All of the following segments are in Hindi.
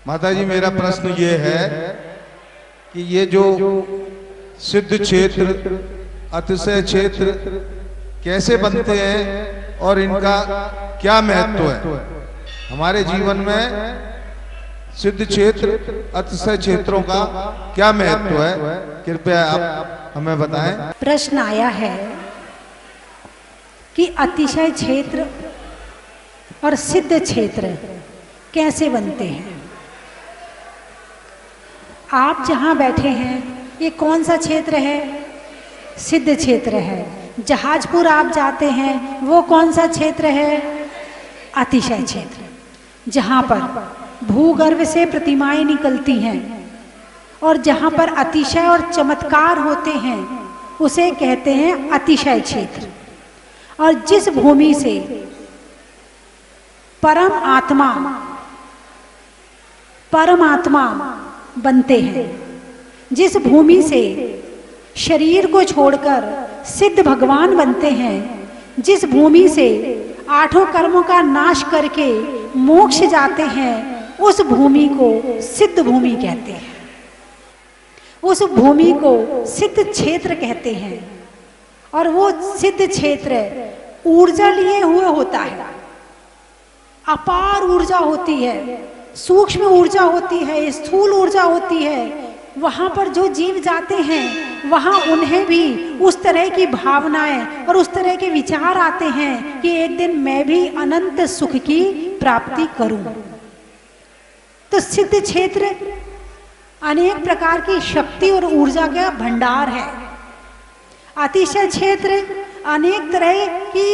माता जी, मेरा प्रश्न ये है कि ये जो सिद्ध क्षेत्र, अतिशय क्षेत्र कैसे बनते हैं और इनका क्या महत्व है हमारे जीवन में? सिद्ध क्षेत्र, अतिशय क्षेत्रों का क्या महत्व है, कृपया आप हमें बताएं। प्रश्न आया है कि अतिशय क्षेत्र और सिद्ध क्षेत्र कैसे बनते हैं। आप जहां बैठे हैं ये कौन सा क्षेत्र है? सिद्ध क्षेत्र है। जहाजपुर आप जाते हैं वो कौन सा क्षेत्र है? अतिशय क्षेत्र। जहां पर भूगर्भ से प्रतिमाएं निकलती हैं और जहां पर अतिशय और चमत्कार होते हैं उसे कहते हैं अतिशय क्षेत्र। और जिस भूमि से परमात्मा बनते हैं, जिस भूमि से शरीर को छोड़कर सिद्ध भगवान बनते हैं, जिस भूमि से आठों कर्मों का नाश करके मोक्ष जाते हैं, उस भूमि को सिद्ध भूमि कहते हैं। उस भूमि को सिद्ध क्षेत्र कहते हैं। और वो सिद्ध क्षेत्र ऊर्जा लिए हुए होता है। अपार ऊर्जा होती है, सूक्ष्म ऊर्जा होती है, स्थूल ऊर्जा होती है। वहां पर जो जीव जाते हैं वहां उन्हें भी उस तरह की भावनाएं और उस तरह के विचार आते हैं कि एक दिन मैं भी अनंत सुख की प्राप्ति करूं। तो सिद्ध क्षेत्र अनेक प्रकार की शक्ति और ऊर्जा का भंडार है। अतिशय क्षेत्र अनेक तरह की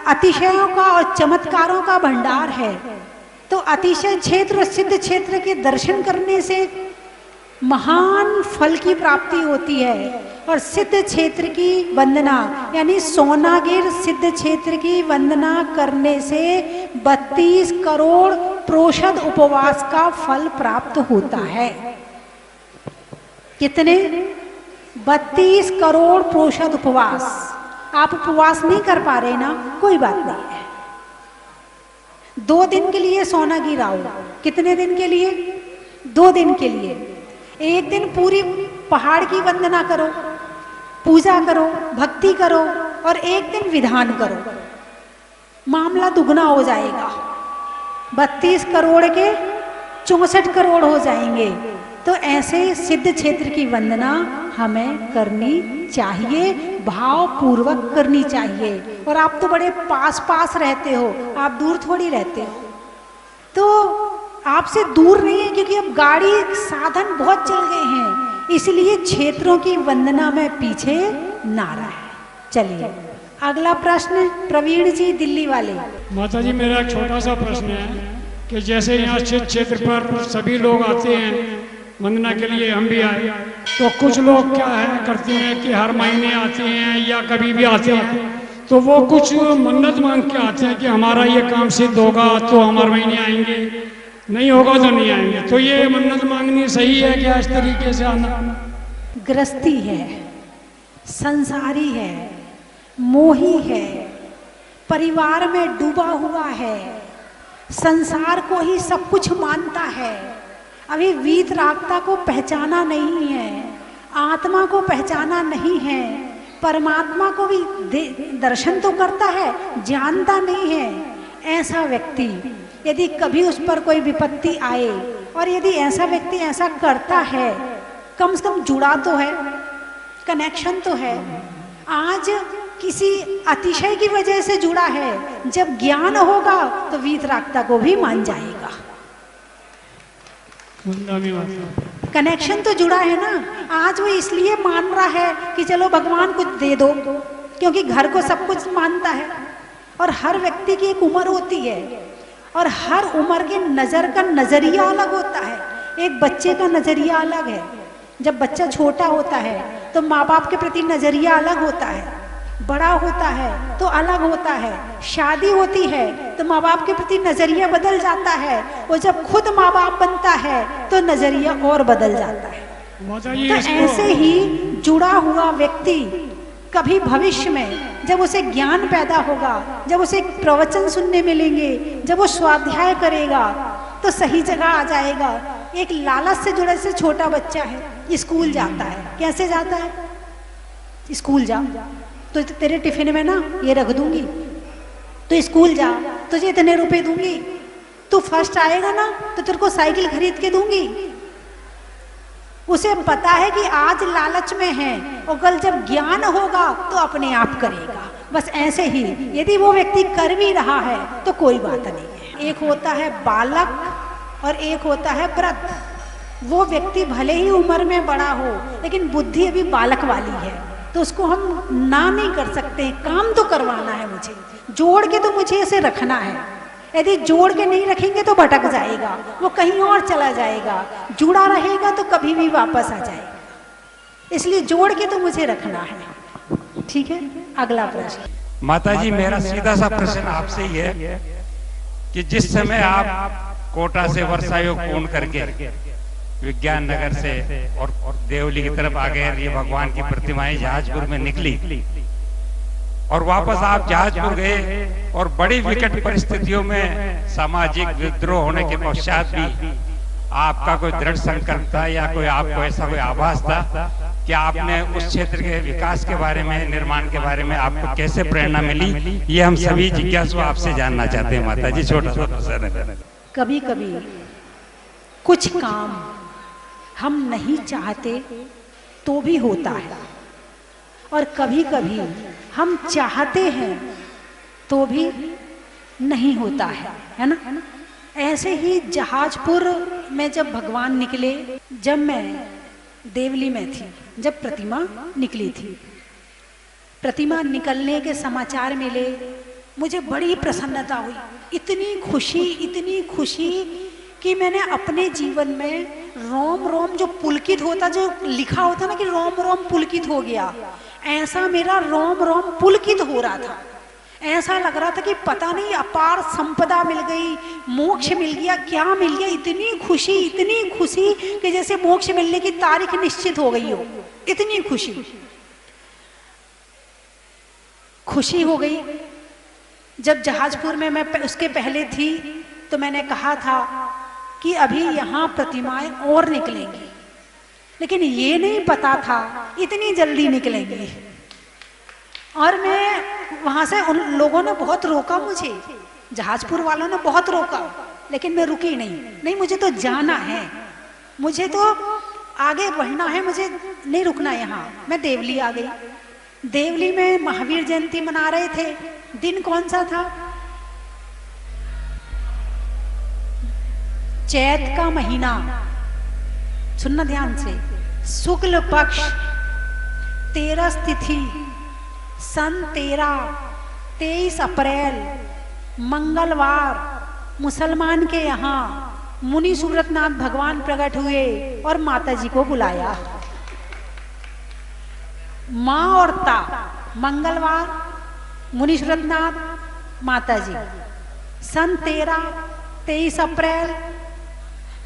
अतिशयों का और चमत्कारों का भंडार है। तो अतिशय क्षेत्र और सिद्ध क्षेत्र के दर्शन करने से महान फल की प्राप्ति होती है। और सिद्ध क्षेत्र की वंदना यानी सोनागिर सिद्ध क्षेत्र की वंदना करने से 32 करोड़ प्रोषद उपवास का फल प्राप्त होता है। कितने? 32 करोड़ प्रोषद उपवास। आप उपवास नहीं कर पा रहे ना, कोई बात नहीं है। 2 दिन के लिए सोनागिर आओ। कितने दिन के लिए? 2 दिन के लिए। एक दिन पूरी पहाड़ की वंदना करो, पूजा करो, भक्ति करो, और एक दिन विधान करो, मामला दुगना हो जाएगा। 32 करोड़ के 64 करोड़ हो जाएंगे। तो ऐसे सिद्ध क्षेत्र की वंदना हमें करनी चाहिए, भाव पूर्वक करनी चाहिए। और आप तो बड़े पास पास रहते हो, आप दूर थोड़ी रहते हो। तो आपसे दूर नहीं है, क्योंकि अब गाड़ी साधन बहुत चल गए हैं, इसलिए क्षेत्रों की वंदना में पीछे ना रहे। चलिए अगला प्रश्न प्रवीण जी दिल्ली वाले। माता जी, मेरा एक छोटा सा प्रश्न है कि जैसे यहाँ क्षेत्र पर सभी लोग आते हैं वंदना के लिए, हम भी आए, तो कुछ लोग क्या है करते हैं कि हर महीने आते हैं या कभी भी आते हैं, तो वो कुछ मन्नत मांग के आते हैं कि हमारा ये काम सिद्ध होगा तो हम हर महीने आएंगे, नहीं होगा तो नहीं आएंगे। तो ये मन्नत मांगनी सही है क्या? इस तरीके से आना गृहस्थी है, संसारी है, मोही है, परिवार में डूबा हुआ है, संसार को ही सब कुछ मानता है, अभी वीतरागता को पहचाना नहीं है, आत्मा को पहचाना नहीं है, परमात्मा को भी दर्शन तो करता है, जानता नहीं है। ऐसा व्यक्ति यदि कभी उस पर कोई विपत्ति आए, और यदि ऐसा व्यक्ति ऐसा करता है, कम से कम जुड़ा तो है, कनेक्शन तो है। आज किसी अतिशय की वजह से जुड़ा है, जब ज्ञान होगा तो वीतरागता को भी मान जाएगा। कनेक्शन तो जुड़ा है ना। आज वो इसलिए मान रहा है कि चलो भगवान कुछ दे दो, क्योंकि घर को सब कुछ मानता है। और हर व्यक्ति की एक उम्र होती है, और हर उम्र के नज़र का नज़रिया अलग होता है। एक बच्चे का नज़रिया अलग है। जब बच्चा छोटा होता है तो माँ बाप के प्रति नज़रिया अलग होता है, बड़ा होता है तो अलग होता है, शादी होती है तो माँ बाप के प्रति नज़रिया बदल जाता है, और जब खुद माँ बाप बनता है तो नज़रिया और बदल जाता है। तो ऐसे ही जुड़ा हुआ व्यक्ति कभी भविष्य में जब उसे ज्ञान पैदा होगा, जब उसे प्रवचन सुनने मिलेंगे, जब वो स्वाध्याय करेगा तो सही जगह आ जाएगा। एक लालच से जुड़ा से छोटा बच्चा है, स्कूल जाता है, कैसे जाता है? स्कूल जा तो तेरे टिफिन में ना ये रख दूंगी, तो स्कूल जा तुझे इतने रुपए दूंगी, तू फर्स्ट आएगा ना तो तेरे को साइकिल खरीद के दूंगी। उसे पता है कि आज लालच में है और कल जब ज्ञान होगा तो अपने आप करेगा। बस ऐसे ही यदि वो व्यक्ति कर भी रहा है तो कोई बात नहीं है। एक होता है बालक और एक होता है वृद्ध। वो व्यक्ति भले ही उम्र में बड़ा हो लेकिन बुद्धि अभी बालक वाली है, तो उसको हम ना नहीं कर सकते। काम तो करवाना है मुझे, जोड़ के तो मुझे इसे रखना है। यदि जोड़ के नहीं रखेंगे तो भटक जाएगा, वो कहीं और चला जाएगा। जुड़ा रहेगा तो कभी भी वापस आ जाएगा, इसलिए जोड़ के तो मुझे रखना है। ठीक है, अगला प्रश्न। माता जी, मेरा सीधा सा प्रश्न आपसे ही है कि जिस समय आप कोटा से वर्षा योग पूर्ण करके विज्ञान नगर से और देवली की तरफ आ गए, ये भगवान की प्रतिमाएं जहाजपुर में निकली और वापस आप जहाजपुर गए और बड़ी विकट परिस्थितियों में सामाजिक विद्रोह होने के पश्चात भी आपका कोई दृढ़ संकल्प था या कोई आपको ऐसा कोई आभास था कि आपने उस क्षेत्र के विकास के बारे में, निर्माण के बारे में आपको कैसे प्रेरणा मिली? ये हम सभी जिज्ञासु आपसे जानना चाहते हैं माता जी। छोटा सा प्रश्न है। कभी कभी कुछ काम हम नहीं चाहते तो भी होता है, और कभी कभी हम चाहते हैं तो भी नहीं होता है ना? ऐसे ही जहाजपुर में जब भगवान निकले, जब मैं देवली में थी, जब प्रतिमा निकली थी, प्रतिमा निकलने के समाचार मिले, मुझे बड़ी प्रसन्नता हुई। इतनी खुशी कि मैंने अपने जीवन में रोम रोम जो पुलकित होता, जो लिखा होता ना कि रोम रोम पुलकित हो गया, ऐसा मेरा रोम रोम पुलकित हो रहा था। ऐसा लग रहा था कि पता नहीं अपार संपदा मिल गई, मोक्ष मिल गया, क्या मिल गया। इतनी खुशी कि जैसे मोक्ष मिलने की तारीख निश्चित हो गई हो। इतनी खुशी हो गई। जब जहाजपुर में मैं उसके पहले थी तो मैंने कहा था कि अभी यहाँ प्रतिमाएं और निकलेंगी, लेकिन ये नहीं पता था इतनी जल्दी निकलेंगी। और मैं वहां से, उन लोगों ने बहुत रोका मुझे, जहाजपुर वालों ने बहुत रोका, लेकिन मैं रुकी नहीं। मुझे तो जाना है, मुझे तो आगे बढ़ना है, मुझे नहीं रुकना यहाँ। मैं देवली आ गई। देवली में महावीर जयंती मना रहे थे। दिन कौन सा था? चैत का महीना, सुनना ध्यान से, शुक्ल पक्ष 13 तिथि, सन 23 अप्रैल, मंगलवार, मुसलमान के यहाँ मुनि सूरतनाथ भगवान प्रकट हुए और माता जी को बुलाया। माँ और ता, मंगलवार, मुनि सूरतनाथ, माता जी, सन 23 अप्रैल,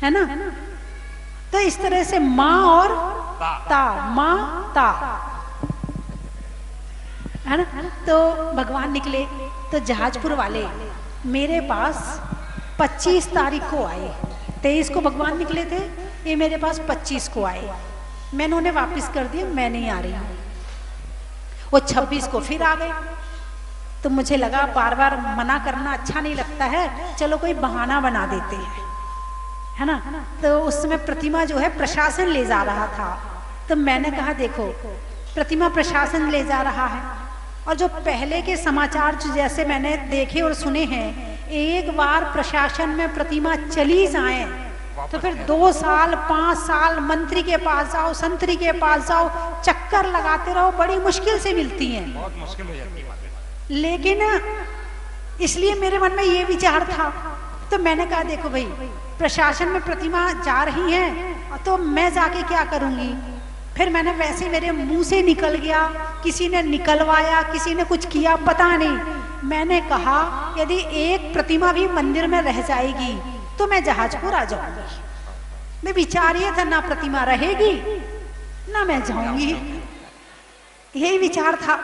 है ना? तो इस तरह से माँ और ता, माँ ता, है ना? तो भगवान निकले तो जहाजपुर वाले मेरे पास 25 तारीख को आए। 23 को भगवान निकले थे, ये मेरे पास 25 को आए। मैंने उन्हें वापस कर दिया, मैं नहीं आ रही हूँ। वो 26 को फिर आ गए। तो मुझे लगा बार बार मना करना अच्छा नहीं लगता है, चलो कोई बहाना बना देते हैं, है ना? तो उस समय प्रतिमा जो है प्रशासन ले जा रहा था। तो मैंने कहा देखो, प्रतिमा प्रशासन ले जा रहा है, और जो पहले के समाचार जैसे मैंने देखे और सुने हैं, एक बार प्रशासन में प्रतिमा चली जाए तो फिर 2 साल 5 साल मंत्री के पास जाओ, संतरी के पास जाओ, चक्कर लगाते रहो, बड़ी मुश्किल से मिलती हैं, बहुत मुश्किल हो जाती है। लेकिन इसलिए मेरे मन में ये विचार था। तो मैंने कहा देखो भाई, प्रशासन में प्रतिमा जा रही है तो मैं जाके क्या करूंगी? फिर मैंने वैसे, मेरे मुंह से निकल गया, किसी ने निकलवाया, किसी ने कुछ किया, पता नहीं। मैंने कहा यदि एक प्रतिमा भी मंदिर में रह जाएगी तो मैं जहाजपुर आ जाऊंगी। मैं विचार ये था, ना प्रतिमा रहेगी ना मैं जाऊंगी। यही विचार था।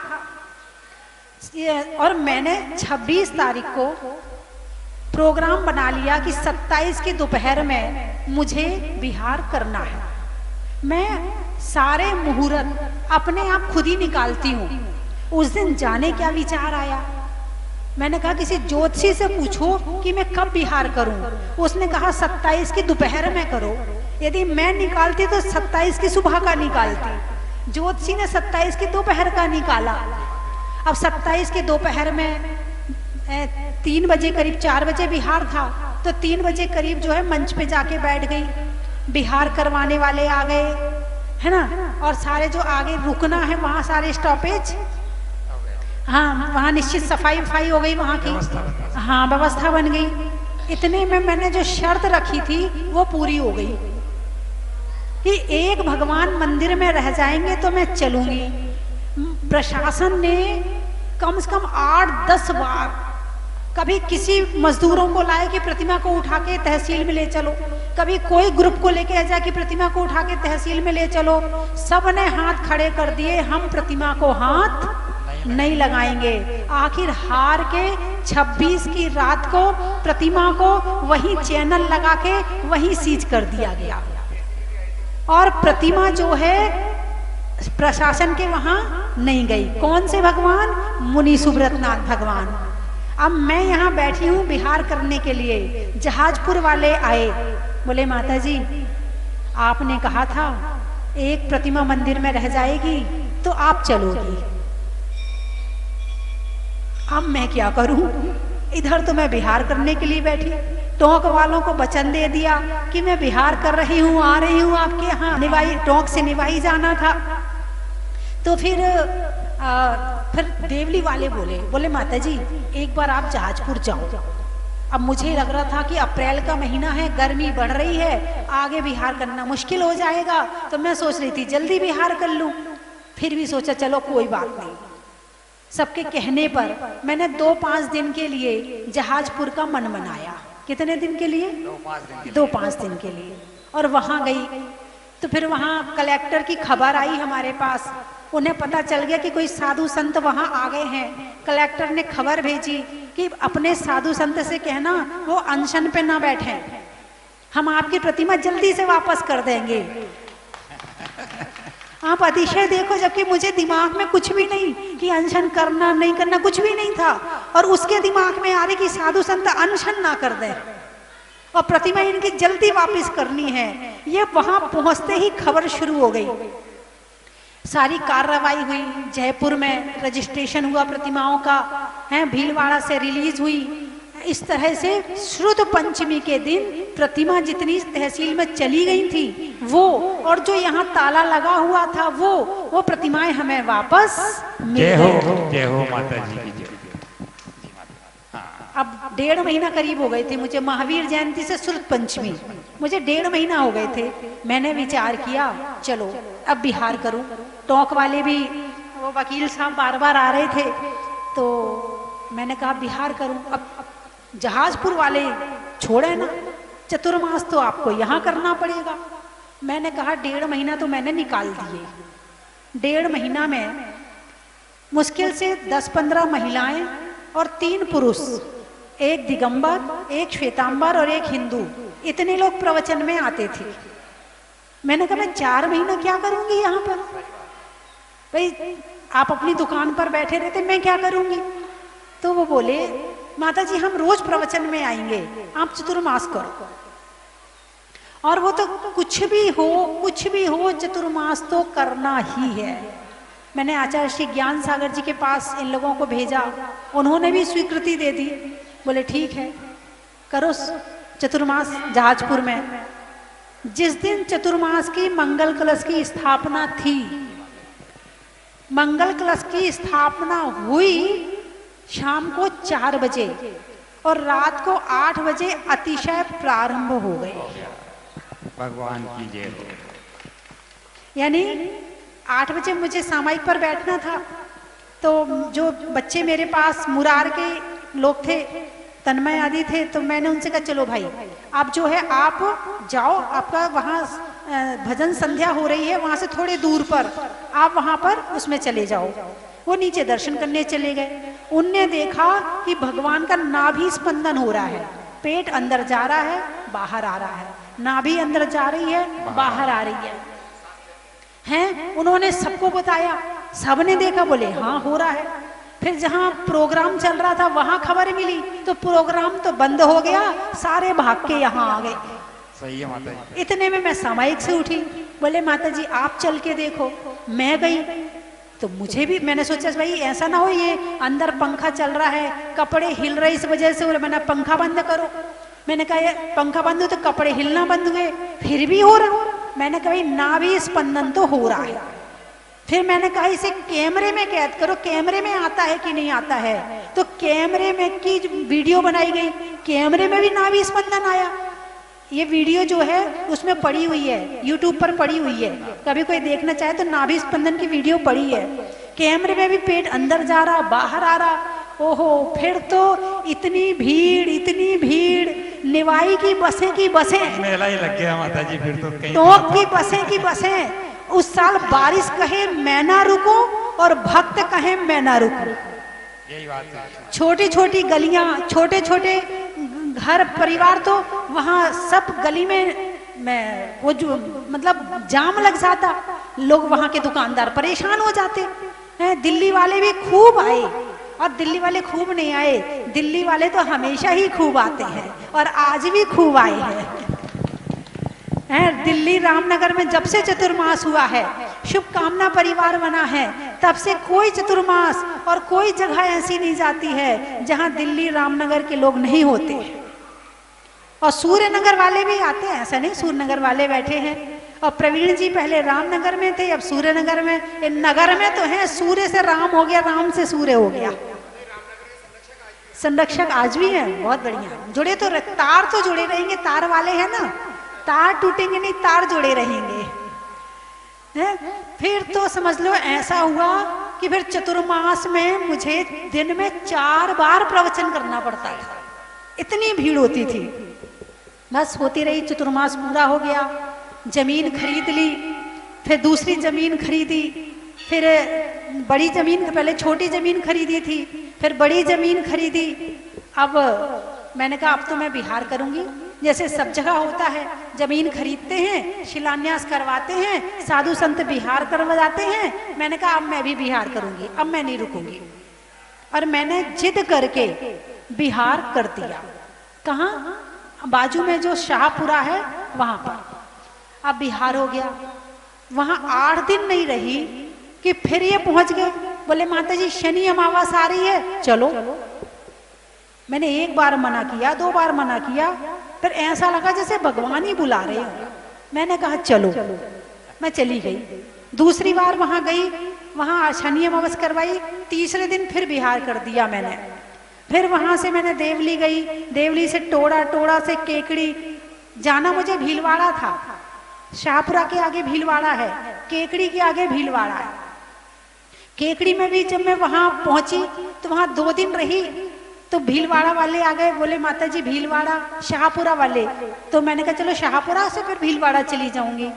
और मैंने 26 तारीख को प्रोग्राम बना लिया कि 27 की दोपहर में मुझे बिहार करना है। मैं सारे मुहूर्त अपने आप खुद ही निकालती हूँ। उस दिन जाने क्या विचार आया, मैंने कहा किसी ज्योतिषी से पूछो कि मैं कब बिहार करूं। उसने कहा 27 की दोपहर में करो। यदि मैं निकालती तो 27 की सुबह का निकालती। ज्योतिषी ने 27 की दोपहर का निकाला। अब 27 की दोपहर में 3 बजे करीब, 4 बजे बिहार था, तो 3 बजे करीब जो है मंच पे जाके बैठ गई। बिहार करवाने वाले आ गए, है ना, और सारे जो आगे रुकना है वहाँ सारे स्टॉपेज, हाँ वहाँ निश्चित सफाई वफाई हो गई वहाँ की, हाँ व्यवस्था बन गई। इतने में मैंने जो शर्त रखी थी वो पूरी हो गई कि एक भगवान मंदिर में रह जाएंगे तो मैं चलूंगी। प्रशासन ने कम से कम 8-10 बार कभी किसी मजदूरों को लाए कि प्रतिमा को उठा के तहसील में ले चलो, कभी कोई ग्रुप को लेके आ जाए कि प्रतिमा को उठा के तहसील में ले चलो। सबने हाथ खड़े कर दिए, हम प्रतिमा को हाथ नहीं लगाएंगे। आखिर हार के 26 की रात को प्रतिमा को वही चैनल लगा के वही सीज कर दिया गया और प्रतिमा जो है प्रशासन के वहां नहीं गई। कौन से भगवान? मुनि सुब्रतनाथ भगवान। अब मैं यहाँ बैठी हूँ बिहार करने के लिए। जहाजपुर वाले आए, बोले माता जी आपने कहा था एक प्रतिमा मंदिर में रह जाएगी तो आप चलोगी। अब मैं क्या करूं? इधर तो मैं बिहार करने के लिए बैठी, टोंक वालों को वचन दे दिया कि मैं बिहार कर रही हूँ, आ रही हूँ आपके यहाँ। निवाई, टोंक से निवाई जाना था। तो फिर देवली वाले बोले माता जी एक बार आप जहाजपुर जाओ। अब मुझे लग रहा था कि अप्रैल का महीना है, गर्मी बढ़ रही है, आगे बिहार करना मुश्किल हो जाएगा, तो मैं सोच रही थी जल्दी बिहार कर लूं। फिर भी सोचा चलो कोई बात नहीं। सबके कहने पर मैंने 2-5 दिन के लिए जहाजपुर का मन बनाया। कितने दिन के लिए? 2-5 दिन के लिए। और वहां गई तो फिर वहां कलेक्टर की खबर आई हमारे पास। उन्हें पता चल गया कि कोई साधु संत वहां आ गए हैं। कलेक्टर ने खबर भेजी कि अपने साधु संत से कहना वो अनशन पे ना बैठे, हम आपकी प्रतिमा जल्दी से वापस कर देंगे। आप अतिशय देखो, जबकि मुझे दिमाग में कुछ भी नहीं कि अनशन करना नहीं करना, कुछ भी नहीं था, और उसके दिमाग में आ रही कि साधु संत अनशन ना कर दें और प्रतिमा इनकी जल्दी वापस करनी है। ये वहां पहुंचते ही खबर शुरू हो गई। सारी कार्रवाई हुई, जयपुर में रजिस्ट्रेशन हुआ प्रतिमाओं का, है भीलवाड़ा से रिलीज हुई। इस तरह से श्रुत पंचमी के दिन प्रतिमा जितनी तहसील में चली गई थी वो, और जो यहाँ ताला लगा हुआ था वो प्रतिमाएं हमें वापस मिल गई। जय हो माता जी की जय। अब 1.5 महीना करीब हो गए थे मुझे, महावीर जयंती से श्रुत पंचमी मुझे 1.5 महीना हो गए थे। मैंने विचार किया चलो अब बिहार करूं। टोंक वाले भी, वो वकील साहब बार बार आ रहे थे, तो मैंने कहा बिहार करूं। अब जहाजपुर वाले छोड़े ना, चतुर्मास तो आपको यहाँ करना पड़ेगा। मैंने कहा 1.5 महीना तो मैंने निकाल दिए। 1.5 महीना में मुश्किल से 10-15 महिलाएं और 3 पुरुष, एक दिगंबर, एक श्वेतांबर और एक हिंदू, इतने लोग प्रवचन में आते थे। मैंने कहा मैं 4 महीना क्या करूंगी यहाँ पर? भाई आप अपनी दुकान पर बैठे रहते, मैं क्या करूंगी? तो वो बोले माता जी हम रोज प्रवचन में आएंगे, आप चतुर्मास करो। और वो तो कुछ भी हो चतुर्मास तो करना ही है। मैंने आचार्य श्री ज्ञान सागर जी के पास इन लोगों को भेजा, उन्होंने भी स्वीकृति दे दी। बोले ठीक है करो चतुर्मास जहाजपुर में। जिस दिन चतुर्मास की मंगल कलश की स्थापना थी, मंगल कलश की स्थापना हुई शाम को 4 बजे और रात को 8 बजे अतिशय प्रारंभ हो गए। भगवान की जय हो। यानी 8 बजे मुझे सामायिक पर बैठना था, तो जो बच्चे मेरे पास मुरार के लोग थे, तन्मय आदि थे, तो मैंने उनसे कहा चलो भाई आप जो है आप जाओ, आपका वहाँ भजन संध्या हो रही है, वहां से थोड़े दूर पर आप वहां पर उसमें चले जाओ। वो नीचे दर्शन करने चले गए। उनने देखा कि भगवान का नाभि स्पंदन हो रहा है, पेट अंदर जा रहा है, बाहर आ रहा है, नाभि अंदर जा रही है, बाहर आ रही है। हैं, उन्होंने सबको बताया, सबने देखा, बोले हाँ हो रहा है। फिर जहाँ प्रोग्राम चल रहा था वहां खबर मिली तो प्रोग्राम तो बंद हो गया, सारे भाग के यहाँ आ गए। सही है माता जी। इतने में मैं सामायिक से उठी, बोले माता जी आप चल के देखो। मैं गई तो मुझे भी, मैंने सोचा भाई ऐसा ना हो ये अंदर पंखा चल रहा है, कपड़े हिल रहे इस वजह से, मैंने पंखा बंद करो। मैंने कहा ये पंखा बंद हो तो कपड़े हिलना बंद हुए, फिर भी हो रहा। मैंने कहा नाभि स्पंदन तो हो रहा है। फिर मैंने कहा इसे कैमरे में कैद करो, कैमरे में आता है कि नहीं आता है। तो कैमरे में की वीडियो बनाई गई, कैमरे में भी नाभि स्पंदन आया। ये वीडियो जो है उसमें पड़ी हुई है, यूट्यूब पर पड़ी हुई है, कभी कोई देखना चाहे तो नाभि स्पंदन की वीडियो पड़ी है। कैमरे में भी पेट अंदर जा रहा, बाहर आ रहा। ओहो, फिर तो इतनी भीड़, निवाई की बसें मेला ही लग गया माता जी। फिर तो कहीं टोक की बसें। उस साल बारिश कहे मैं ना रुको और भक्त कहे मैं ना रुको। यही बात है। छोटी छोटी गलियां, छोटे छोटे घर परिवार, तो वहाँ सब गली में वो जो मतलब जाम लग जाता, लोग वहाँ के दुकानदार परेशान हो जाते हैं। दिल्ली वाले भी खूब आए, और दिल्ली वाले खूब नहीं आए, दिल्ली वाले तो हमेशा ही खूब आते हैं और आज भी खूब आए हैं। दिल्ली रामनगर में जब से चतुर्मास हुआ है, शुभकामना परिवार बना है, तब से कोई चतुर्मास और कोई जगह ऐसी नहीं जाती है जहां दिल्ली रामनगर के लोग नहीं होते। और सूर्यनगर वाले भी आते हैं, ऐसा नहीं, सूर्यनगर वाले बैठे हैं। और प्रवीण जी पहले रामनगर में थे, अब सूर्यनगर में। ये नगर में तो है, सूर्य से राम हो गया, राम से सूर्य हो गया। संरक्षक आज भी है, बहुत बढ़िया जुड़े। तो तार तो जुड़े रहेंगे, तार वाले हैं ना, तार टूटेंगे नहीं, तार जुड़े रहेंगे। फिर तो समझ लो ऐसा हुआ कि फिर चतुर्मास में मुझे दिन में 4 बार प्रवचन करना पड़ता था, इतनी भीड़ होती थी। बस होती रही, चतुर्मास पूरा हो गया, जमीन खरीद ली, फिर दूसरी जमीन खरीदी, फिर बड़ी जमीन, पहले छोटी जमीन खरीदी थी, फिर बड़ी जमीन खरीदी। अब मैंने कहा अब तो मैं बिहार करूंगी, जैसे सब जगह होता है, जमीन खरीदते हैं, शिलान्यास करवाते हैं, साधु संत बिहार करवाते हैं। मैंने कहा अब मैं भी बिहार करूंगी, अब मैं नहीं रुकूंगी। और मैंने जिद करके बिहार कर दिया। कहाँ? बाजू में जो शाहपुरा है वहां पर। अब बिहार हो गया। वहां 8 दिन नहीं रही कि फिर ये पहुंच गए, बोले माता जी शनि अमावस आ रही है, चलो। मैंने 1 बार मना किया, 2 बार मना किया, फिर ऐसा लगा जैसे भगवान ही बुला रहे हैं। मैंने कहा चलो, मैं चली गई। दूसरी बार वहां गई, वहां शनि अमावस करवाई, तीसरे दिन फिर बिहार कर दिया मैंने। फिर वहां से मैंने देवली गई, देवली से टोड़ा, टोड़ा से केकड़ी। जाना मुझे भीलवाड़ा था, शाहपुरा के आगे भीलवाड़ा है, केकड़ी के आगे भीलवाड़ा है। केकड़ी में भी जब मैं वहां पहुंची तो वहां 2 दिन रही, तो भीलवाड़ा वाले आ गए, बोले माता जी भीलवाड़ा, शाहपुरा वाले। तो मैंने कहा चलो शाहपुरा से फिर भीलवाड़ा चली जाऊंगी।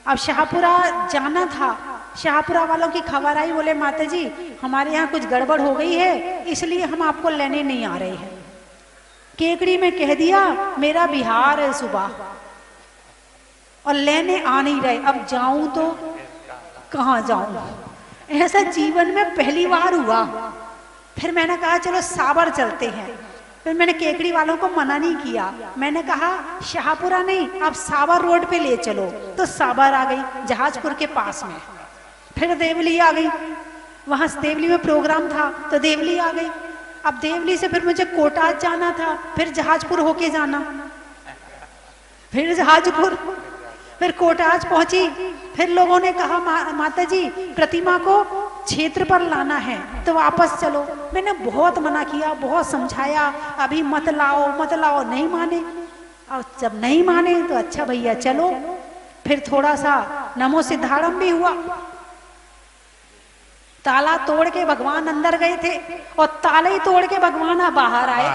अब शाहपुरा जाना था, शाहपुरा वालों की खबर आई, बोले माता जी हमारे यहाँ कुछ गड़बड़ हो गई है, इसलिए हम आपको लेने नहीं आ रहे हैं। केकड़ी में कह दिया मेरा बिहार है सुबह, और लेने आ नहीं रहे। अब जाऊं तो कहाँ जाऊं? ऐसा जीवन में पहली बार हुआ। फिर मैंने कहा चलो साबर चलते हैं। फिर मैंने केकड़ी वालों को मना नहीं किया, मैंने कहा शाहपुरा नहीं, आप साबर रोड पे ले चलो। तो साबर आ गई, जहाजपुर के पास में। फिर देवली आ गई, वहां देवली में प्रोग्राम था तो देवली आ गई। अब देवली से फिर मुझे कोटाज जाना था, फिर जहाजपुर होके जाना, फिर जहाजपुर, फिर कोटाज पहुंची। फिर लोगों ने कहा माता जी प्रतिमा को क्षेत्र पर लाना है तो वापस चलो। मैंने बहुत मना किया, बहुत समझाया, अभी मत लाओ मत लाओ, नहीं माने। और जब नहीं माने तो अच्छा भैया चलो। फिर थोड़ा सा नमो सिद्धारंभ भी हुआ, ताला तोड़ के भगवान अंदर गए थे और ताले ही तोड़ के भगवान बाहर आए।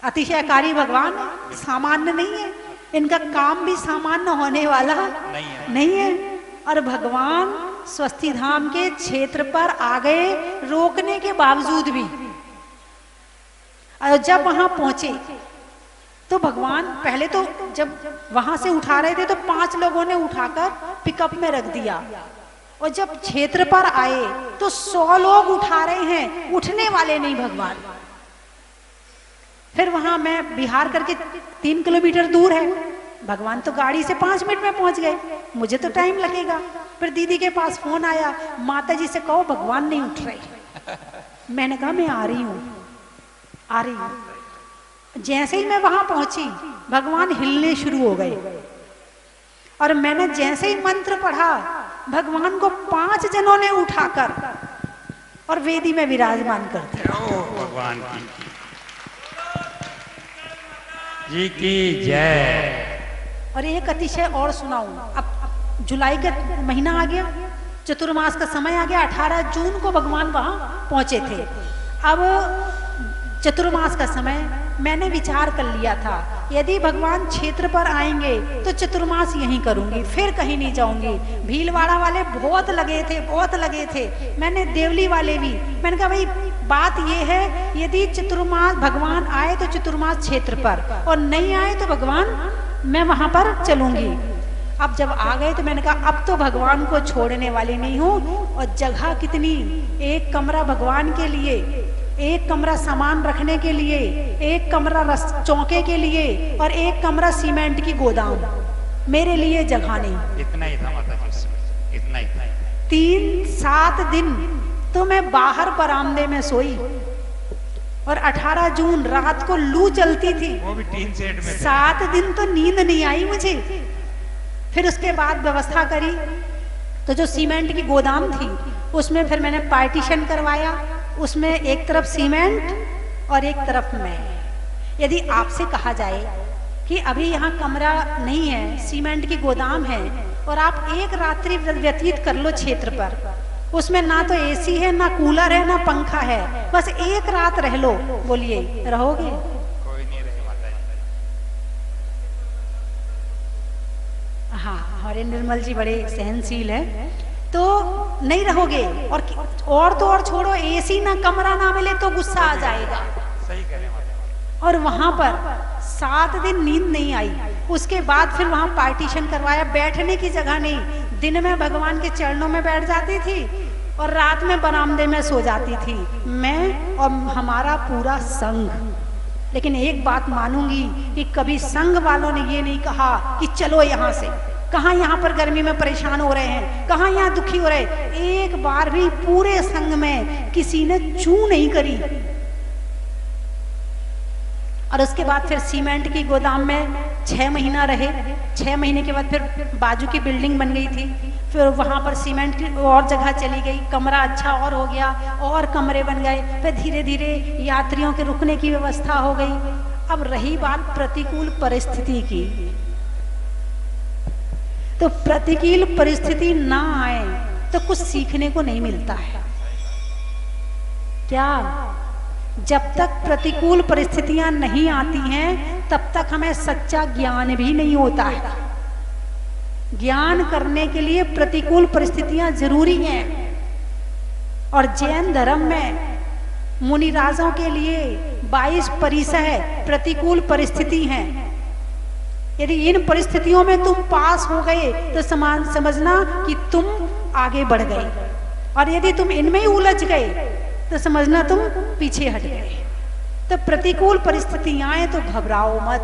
अतिशयकारी भगवान, सामान्य नहीं है। इनका काम भी सामान्य होने वाला नहीं है। और भगवान स्वस्ति धाम के क्षेत्र पर आ गए रोकने के बावजूद भी। और जब वहां पहुंचे तो भगवान पहले तो जब वहां से उठा रहे थे तो 5 लोगों ने उठाकर पिकअप में रख दिया, और जब क्षेत्र पर आए तो 100 लोग उठा रहे हैं, उठने वाले नहीं भगवान। फिर वहां मैं बिहार करके 3 किलोमीटर दूर है, भगवान तो गाड़ी से 5 मिनट में पहुंच गए, मुझे तो टाइम लगेगा। फिर दीदी के पास फोन आया, माता जी से कहो भगवान नहीं उठ रहे। मैंने कहा मैं आ रही हूं। जैसे ही मैं वहां पहुंची भगवान हिलने शुरू हो गए, और मैंने जैसे ही मंत्र पढ़ा भगवान को 5 जनों ने उठाकर और वेदी में विराजमान कर दिया। भगवान जी की जय। और एक अतिशय और सुनाऊं। अब जुलाई का महीना आ गया, चतुर्मास का समय आ गया, 18 जून को भगवान वहां पहुंचे थे। अब चतुर्मास का समय मैंने विचार कर लिया था, यदि भगवान क्षेत्र पर आएंगे तो चतुर्मास यहीं करूंगी, फिर कहीं नहीं जाऊंगी। भीलवाड़ा वाले बहुत लगे थे। मैंने देवली वाले भी, मैंने कहा भाई बात ये है, यदि चतुर्मास भगवान आए तो चतुर्मास क्षेत्र पर, और नहीं आए तो भगवान मैं वहां पर चलूंगी। अब जब आ गए तो मैंने कहा अब तो भगवान को छोड़ने वाली नहीं हूं। और जगह कितनी, एक कमरा भगवान के लिए, एक कमरा सामान रखने के लिए, एक कमरा चौके के लिए, और एक कमरा सीमेंट की गोदाम। मेरे लिए जगह नहीं। इतना ही था माता जी, इतना ही था। 3-7 दिन तो मैं बाहर बरामदे में सोई, और 18 जून रात को लू चलती थी, वो भी टीन सेट में। 7 दिन तो नींद नहीं आई मुझे। फिर उसके बाद व्यवस्था करी, तो जो सीमेंट की गोदाम थी उसमें फिर मैंने पार्टीशन करवाया, उसमें एक तरफ सीमेंट और एक तरफ मैं। यदि आपसे कहा जाए कि अभी यहाँ कमरा नहीं है, सीमेंट की गोदाम है, और आप एक रात्रि व्यतीत कर लो क्षेत्र पर, उसमें ना तो एसी है, ना कूलर है, ना पंखा है, बस एक रात रह लो, बोलिए रहोगे? कोई नहीं रहेगा। हाँ, हमारे निर्मल जी बड़े सहनशील है, तो नहीं रहोगे। और तो और छोड़ो, एसी ना कमरा ना मिले तो गुस्सा आ जाएगा। सही कह रहे हैं। और वहां पर 7 दिन नींद नहीं आई। उसके बाद फिर वहां पार्टीशन करवाया, बैठने की जगह नहीं। दिन में भगवान के चरणों में बैठ जाती थी और रात में बरामदे में सो जाती थी, मैं और हमारा पूरा संघ। लेकिन एक बात मानूंगी कि कभी संघ वालों ने ये नहीं कहा कि चलो यहाँ से, कहाँ यहाँ पर गर्मी में परेशान हो रहे हैं, कहाँ यहाँ दुखी हो रहे। एक बार भी पूरे संघ में किसी ने चू नहीं करी। और उसके बाद फिर सीमेंट की गोदाम में 6 महीना रहे। 6 महीने के बाद फिर बाजू की बिल्डिंग बन गई थी, फिर वहां पर सीमेंट की और जगह चली गई, कमरा अच्छा और हो गया, और कमरे बन गए। फिर धीरे धीरे यात्रियों के रुकने की व्यवस्था हो गई। अब रही बात प्रतिकूल परिस्थिति की, तो प्रतिकूल परिस्थिति ना आए तो कुछ सीखने को नहीं मिलता है। क्या? जब तक प्रतिकूल परिस्थितियां नहीं आती हैं तब तक हमें सच्चा ज्ञान भी नहीं होता है। ज्ञान करने के लिए प्रतिकूल परिस्थितियां जरूरी हैं। और जैन धर्म में मुनिराजों के लिए 22 परिसह प्रतिकूल परिस्थिति हैं। यदि इन परिस्थितियों में तुम पास हो गए तो समझना कि तुम आगे बढ़ गए, और यदि तुम इनमें ही उलझ गए तो समझना तुम पीछे हट गए। तो प्रतिकूल परिस्थितियां आए तो घबराओ मत।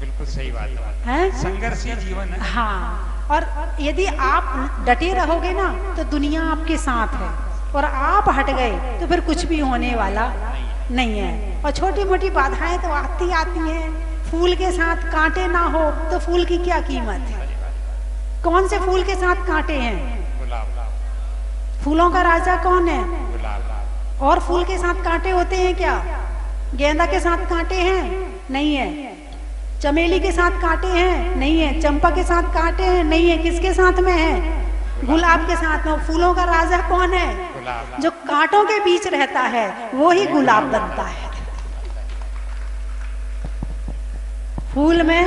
बिल्कुल सही बात है, संघर्षी जीवन है। हाँ, और यदि आप डटे रहोगे ना तो दुनिया आपके साथ है, और आप हट गए तो फिर कुछ भी होने वाला नहीं है। और छोटी मोटी बाधाएं तो आती हैं। फूल के साथ कांटे ना हो तो फूल की क्या कीमत है? कौन से फूल के साथ कांटे हैं? फूलों का राजा कौन है? और फूल के साथ कांटे होते हैं क्या? गेंदा के साथ कांटे हैं? नहीं है। चमेली के साथ कांटे हैं? नहीं है। चंपा के साथ कांटे हैं? नहीं है। किसके साथ में है? गुलाब के साथ में। फूलों का राजा कौन है? जो कांटों के बीच रहता है वो ही गुलाब बनता है। फूल में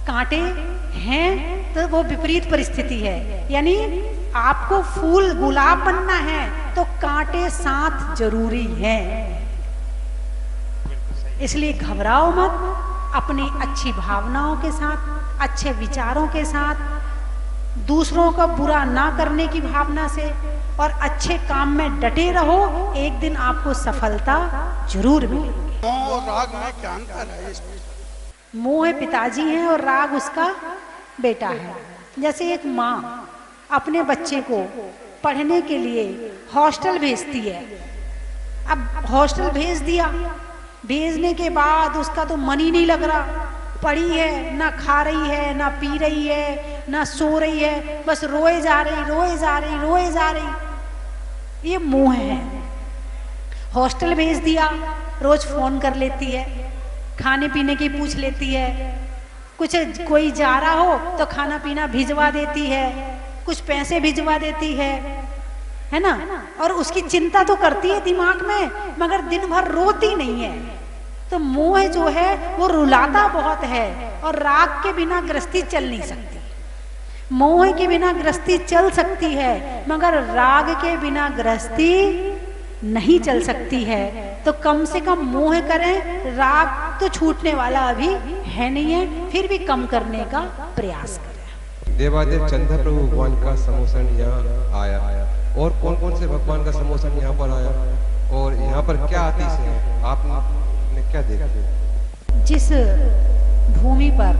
कांटे हैं तो वो विपरीत परिस्थिति है, यानी आपको फूल गुलाब बनना है तो कांटे साथ जरूरी हैं। इसलिए घबराओ मत, अपनी अच्छी भावनाओं के साथ, अच्छे विचारों के साथ, दूसरों का बुरा ना करने की भावना से और अच्छे काम में डटे रहो, एक दिन आपको सफलता जरूर मिलेगी। मोह और राग में क्या अंतर है इसमें? मोह पिताजी हैं और राग उसका बेटा है। जैसे एक माँ अपने बच्चे को पढ़ने के लिए हॉस्टल भेजती है। अब हॉस्टल भेज दिया, भेजने के बाद उसका तो मन ही नहीं लग रहा, पड़ी है, ना खा रही है, ना पी रही है, ना सो रही है, बस रोए जा रही, रोए जा रही, रोए जा रही। ये मोह है। हॉस्टल भेज दिया, रोज फोन कर लेती है, खाने पीने की पूछ लेती है, कुछ कोई जा रहा हो तो खाना पीना भिजवा देती है, कुछ पैसे भिजवा देती है ना, और उसकी चिंता तो करती है दिमाग में, मगर दिन भर रोती नहीं है। तो मोह जो है वो रुलाता बहुत है, और राग के बिना गृहस्थी चल नहीं सकती। मोह के बिना गृहस्थी चल सकती है, मगर राग के बिना गृहस्थी नहीं चल सकती है। तो कम से कम मोह करें, राग तो छूटने वाला अभी है नहीं है, फिर भी कम करने का प्रयास करें। देवादेव चंद्र प्रभु भगवान का समोसन यहाँ आया, और कौन कौन से भगवान का समोसन यहाँ पर आया, और यहाँ पर क्या आतिश है, आपने क्या देखा? जिस भूमि पर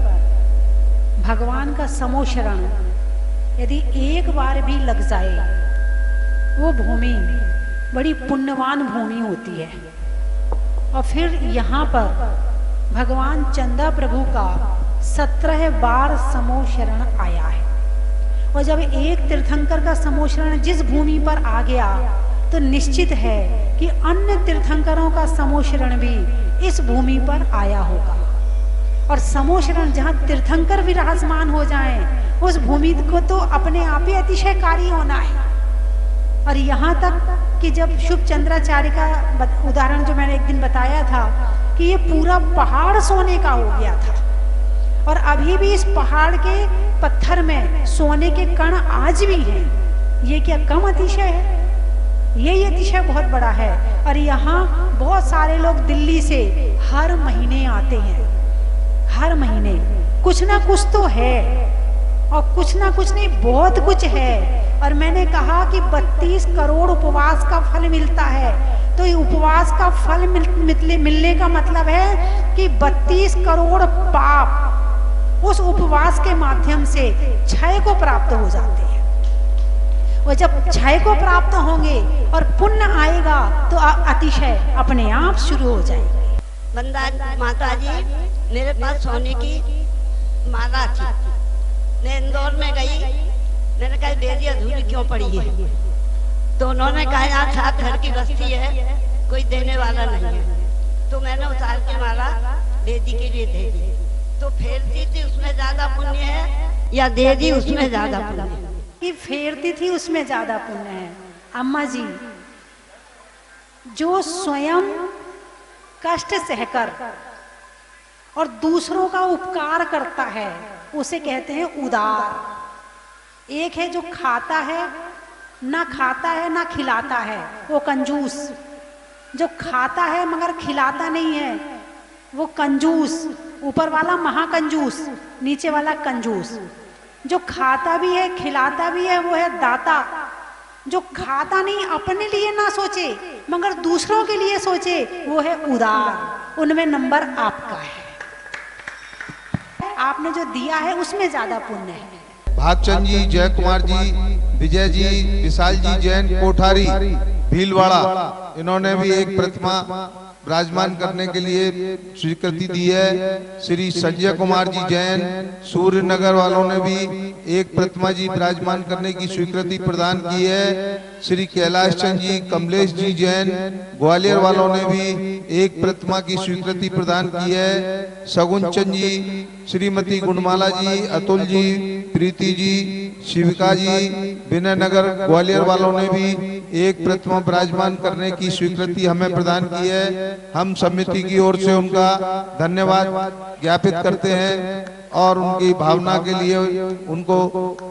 भगवान का समोशरण यदि एक बार भी लग जाए, वो भूमि बड़ी पुण्यवान भूमि होती है। और फिर यहाँ पर भगवान चंदा प्रभु का 17 बार समोशरण आया है। और जब एक तीर्थंकर का समोशरण जिस भूमि पर आ गया, तो निश्चित है कि अन्य तीर्थंकरों का समोशरण भी इस भूमि पर आया होगा। और समोशरण जहाँ तीर्थंकर विराजमान हो जाएं, उस भूमि को तो अपने आप ही अतिशयकारी होना है। और यहाँ तक कि जब शुभ चंद्राचार्य का उदाहरण जो मैंने एक दिन बताया था कि ये पूरा पहाड़ सोने का हो गया था, और अभी भी इस पहाड़ के पत्थर में सोने के कण आज भी हैं। ये क्या कम अतिशय है? ये अतिशय बहुत बड़ा है। और यहाँ बहुत सारे लोग दिल्ली से हर महीने आते हैं, हर महीने कुछ ना कुछ तो है, और कुछ ना कुछ नहीं, बहुत कुछ है। और मैंने कहा कि 32 करोड़ उपवास का फल मिलता है, तो ये उपवास का फल मिलने का मतलब है कि 32 करोड़ पाप उस उपवास के माध्यम से क्षय को प्राप्त हो जाते हैं। और जब क्षय को प्राप्त होंगे और पुण्य आएगा, तो अतिशय अपने आप शुरू हो जाएगी। बंदा माता जी, मेरे पास सोने की माला थी, मैं इंदौर में गई, मैंने कहा दीदी अधूरी क्यों पड़ी है? तो उन्होंने कहा यहाँ 7 घर की बस्ती है, कोई देने वाला नहीं है। तो मैंने उतार के माला दीदी के लिए दे दी। तो फेरती थी उसमें ज्यादा पुण्य है, या दीदी उसमें ज्यादा पुण्य है? कि फेरती थी उसमें ज्यादा पुण्य है। अम्मा जी, जो स्वयं कष्ट सहकर और दूसरों का उपकार करता है, उसे कहते हैं उदार। एक है जो खाता है, ना खाता है ना खिलाता है, वो कंजूस। जो खाता है मगर खिलाता नहीं है, वो कंजूस। ऊपर वाला महाकंजूस, नीचे वाला कंजूस। जो खाता भी है खिलाता भी है, वो है दाता। जो खाता नहीं, अपने लिए ना सोचे मगर दूसरों के लिए सोचे, वो है उदार। उनमें नंबर आपका है। आपने जो दिया है उसमें ज्यादा पुण्य है। भागचंद जी, जय कुमार जी, विजय जी, विशाल जी जैन कोठारी भीलवाड़ा, इन्होंने भी एक प्रतिमा विराजमान करने के लिए स्वीकृति दी है। श्री संजय कुमार जी जैन सूर्य नगर वालों ने भी एक प्रतिमा जी विराजमान करने की स्वीकृति प्रदान की है। श्री कैलाश चंद जी, कमलेश जी जैन ग्वालियर वालों ने भी एक प्रतिमा की स्वीकृति प्रदान की है। सगुन चंद जी, श्रीमती गुणमाला जी, अतुल जी, प्रीति जी, शिविका जी, विनय नगर ग्वालियर वालों ने भी एक प्रतिमा विराजमान करने की स्वीकृति हमें प्रदान की है। हम समिति की ओर से उनका धन्यवाद ज्ञापित करते हैं और उनकी भावना के लिए उनको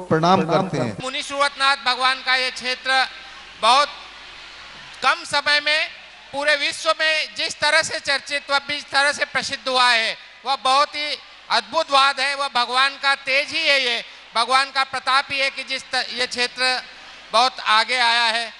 प्रणाम करते हैं। मुनि सुवतनाथ भगवान का ये क्षेत्र बहुत कम समय में पूरे विश्व में जिस तरह से चर्चित व जिस तरह से प्रसिद्ध हुआ है वह बहुत ही अद्भुत बात है। वह भगवान का तेज ही है, ये भगवान का प्रताप ही है कि ये क्षेत्र बहुत आगे आया है।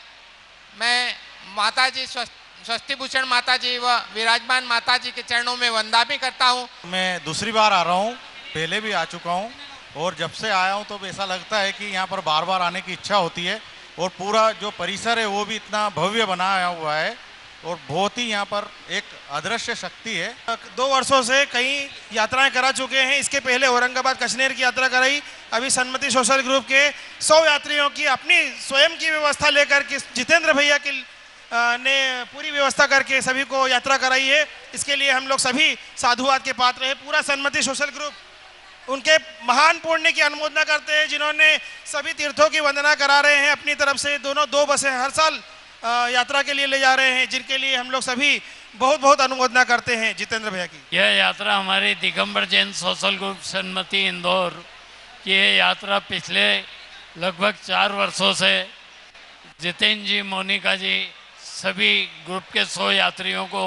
मैं माता जी स्वस्ति भूषण माता जी व विराजमान माता जी के चरणों में वंदना भी करता हूँ। मैं दूसरी बार आ रहा हूँ, पहले भी आ चुका हूँ और जब से आया हूँ तो ऐसा लगता है कि यहाँ पर बार बार आने की इच्छा होती है और पूरा जो परिसर है वो भी इतना भव्य बनाया हुआ है और बहुत ही यहाँ पर एक अदृश्य शक्ति है। 2 वर्षों से कई यात्राएं करा चुके हैं। इसके पहले औरंगाबाद कचनेर की यात्रा कराई। अभी सन्मति सोशल ग्रुप के 100 यात्रियों की अपनी स्वयं की व्यवस्था लेकर के जितेंद्र भैया की ने पूरी व्यवस्था करके सभी को यात्रा कराई है। इसके लिए हम लोग सभी साधुवाद के पात्र हैं। पूरा सन्मति सोशल ग्रुप उनके महान पुण्य की अनुमोदना करते हैं जिन्होंने सभी तीर्थों की वंदना करा रहे हैं अपनी तरफ से। दोनों 2 बसें हर साल यात्रा के लिए ले जा रहे हैं, जिनके लिए हम लोग सभी बहुत बहुत अनुमोदना करते हैं जितेंद्र भैया की। यह यात्रा हमारी दिगंबर जैन सोशल ग्रुप सन्मति इंदौर की यह यात्रा पिछले लगभग 4 वर्षों से जितेंद्र जी, मोनिका जी सभी ग्रुप के 100 यात्रियों को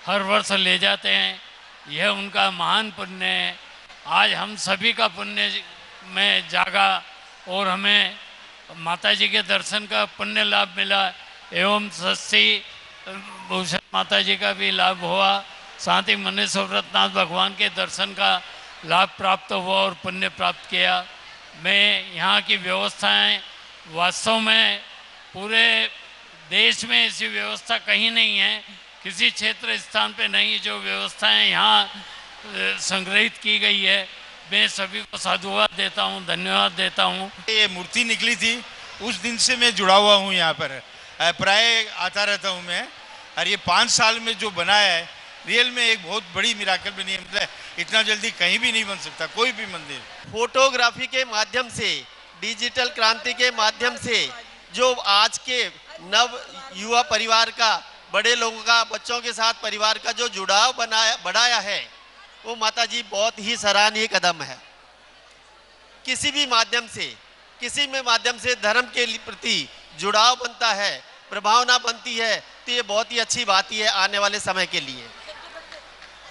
हर वर्ष ले जाते हैं। यह उनका महान पुण्य है। आज हम सभी का पुण्य में जागा और हमें माता जी के दर्शन का पुण्य लाभ मिला एवं स्वस्ति भूषण माता जी का भी लाभ हुआ। साथ ही मुनि सुवतनाथ भगवान के दर्शन का लाभ प्राप्त हुआ और पुण्य प्राप्त किया। मैं यहाँ की व्यवस्थाएं वास्तव में पूरे देश में ऐसी व्यवस्था कहीं नहीं है, किसी क्षेत्र स्थान पे नहीं जो व्यवस्थाएं यहाँ संग्रहित की गई है। मैं सभी को साधुवाद देता हूँ, धन्यवाद देता हूँ। ये मूर्ति निकली थी उस दिन से मैं जुड़ा हुआ हूँ यहाँ पर, प्राय आता रहता हूँ मैं। और ये 5 साल में जो बनाया है रियल में एक बहुत बड़ी मिराकल बनी है। मतलब इतना जल्दी कहीं भी नहीं बन सकता कोई भी मंदिर। फोटोग्राफी के माध्यम से, डिजिटल क्रांति के माध्यम से जो आज के नव युवा परिवार का, बड़े लोगों का, बच्चों के साथ परिवार का जो जुड़ाव बढ़ाया है वो माता जी बहुत ही सराहनीय कदम है। किसी भी माध्यम से धर्म के प्रति जुड़ाव बनता है, प्रभावना बनती है, तो ये बहुत ही अच्छी बात ही है आने वाले समय के लिए।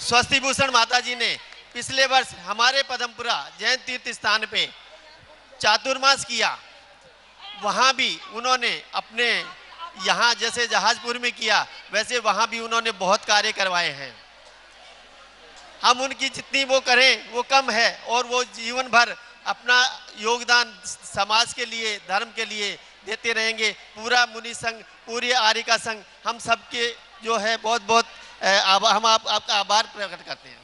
स्वस्ति भूषण माता जी ने पिछले वर्ष हमारे पदमपुरा जैन तीर्थ स्थान पे चातुर्मास किया। वहाँ भी उन्होंने अपने यहाँ जैसे जहाजपुर में किया वैसे वहाँ भी उन्होंने बहुत कार्य करवाए हैं। हम उनकी जितनी वो करें वो कम है और वो जीवन भर अपना योगदान समाज के लिए, धर्म के लिए देते रहेंगे। पूरा मुनि संघ, पूरी आर्यिका संघ, हम सबके जो है बहुत बहुत हम आपका आभार प्रकट करते हैं।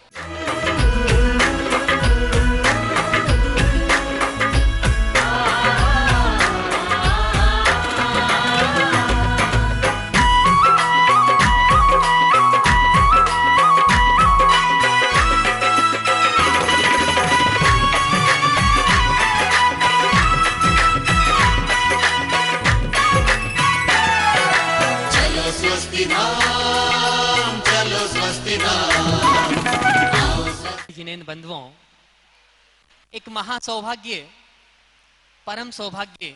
जिनेंद्र बंधुओं, एक महा सौभाग्य, परम सौभाग्य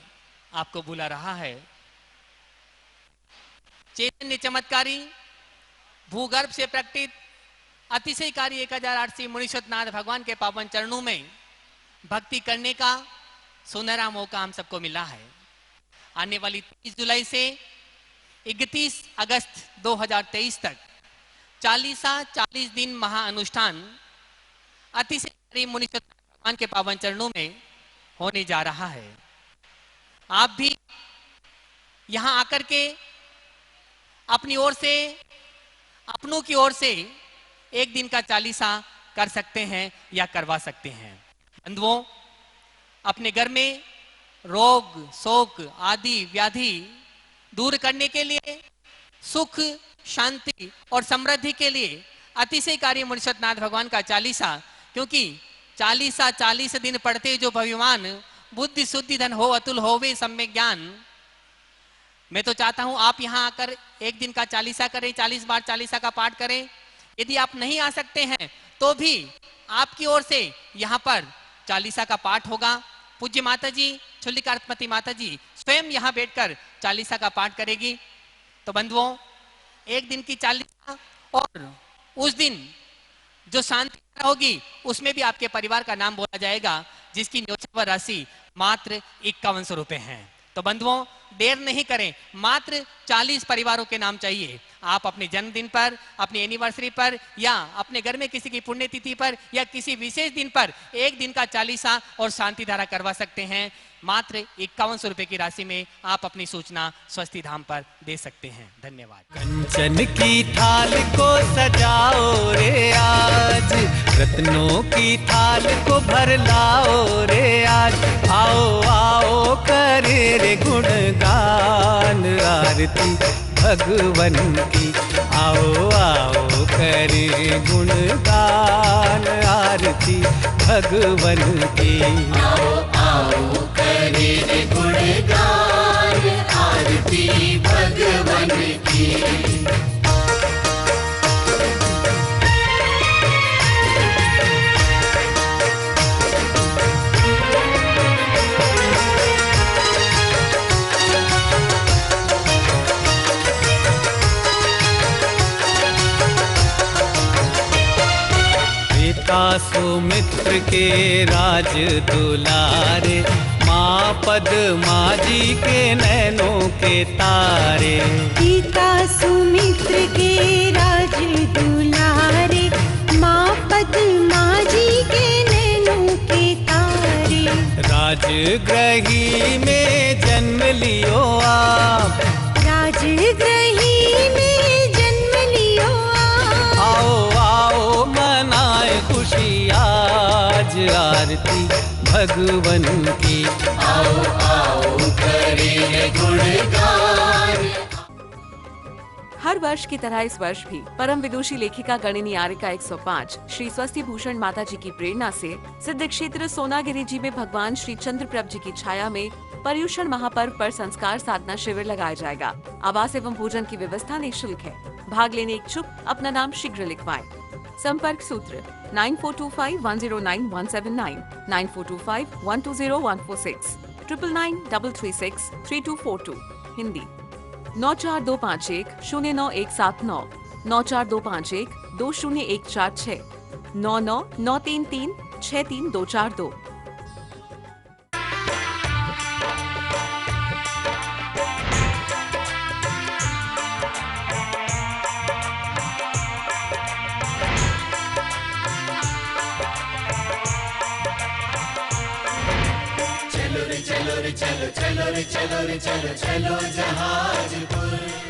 आपको बुला रहा है। चैतन्य चमत्कारी, भूगर्भ से प्रकटित अतिशयकारी 1008 मुनि सुवतनाथ भगवान के पावन चरणों में भक्ति करने का सुनहरा मौका हम सबको मिला है। आने वाली 30 जुलाई से 31 अगस्त 2023 तक 40 दिन महाअनुष्ठान अतिशय मुनि सुवतनाथ भगवान के पावन चरणों में होने जा रहा है। आप भी यहाँ आकर के अपनी ओर से, अपनों की ओर से एक दिन का 40 कर सकते हैं या करवा सकते हैं। बंधुओं, अपने घर में रोग, शोक आदि व्याधि दूर करने के लिए, सुख, शांति और समृद्धि के लिए अतिशयकारी मुनि सुवतनाथ भगवान का 40, क्योंकि 40 दिन पढ़ते जो भगवान बुद्धि शुद्धि धन हो अतुल होवे सम्यक ज्ञान, मैं तो चाहता हूं आप यहां आकर एक दिन का चालीसा करें, 40 बार चालीसा का पाठ करें। यदि आप नहीं आ सकते हैं तो भी आपकी ओर से यहां पर चालीसा का पाठ होगा। पूज्य माता जी, चुल्लिकार्तमती माता जी स्वयं यहां बैठकर चालीसा का पाठ करेगी। तो बंधुओं, एक दिन की चालीसा और उस दिन जो शांति होगी उसमें भी आपके परिवार का नाम बोला जाएगा, जिसकी न्योछावर राशि मात्र 5100 रुपए है। तो बंधुओं, देर नहीं करें, मात्र 40 परिवारों के नाम चाहिए। आप अपने जन्मदिन पर, अपनी एनिवर्सरी पर, या अपने घर में किसी की पुण्यतिथि पर, या किसी विशेष दिन पर एक दिन का चालीसा और शांति धारा करवा सकते हैं। मात्र 5100 रुपए की राशि में आप अपनी सूचना स्वस्ति धाम पर दे सकते हैं। धन्यवाद। कंचन की थाल को सजाओ रे आज, रत्नों की थाल को भर लाओ रे आज। आओ आओ करे रे गुणगान आरती भगवन की। आओ आओ करे गुणगान आरती भगवन की। आओ आओ करे रे गुणगान आरती भगवन की। सुमित्र के राज दुलारे, माँ पद्मा जी के नैनों के तारे। पिता सुमित्र के राज दुलारे, माँ पद्मा जी के नैनों के तारे। राजगृही में जन्म लियो आप, राजगृही में जन्म लियो आप। आओ आओ मनाए खुशी आज आरती भगवन की। आओ आओ करे गुणगान। हर वर्ष की तरह इस वर्ष भी परम विदुषी लेखिका गणिनी आर्यका 105 श्री स्वस्ति भूषण माता जी की प्रेरणा से सिद्ध क्षेत्र सोनागिरी जी में भगवान श्री चंद्रप्रभ जी की छाया में पर्युषण महापर्व पर संस्कार साधना शिविर लगाया जाएगा। आवास एवं भोजन की व्यवस्था निःशुल्क है। भाग लेने इच्छुक अपना नाम शीघ्र लिखवाएं। संपर्क सूत्र 9425109179, 9425120146, 9993363242। हिंदी 9425109179, 9425120146, 9993363242। चलो रे चलो रे चलो चलो रे चलो रे चलो चलो जहाजपुर।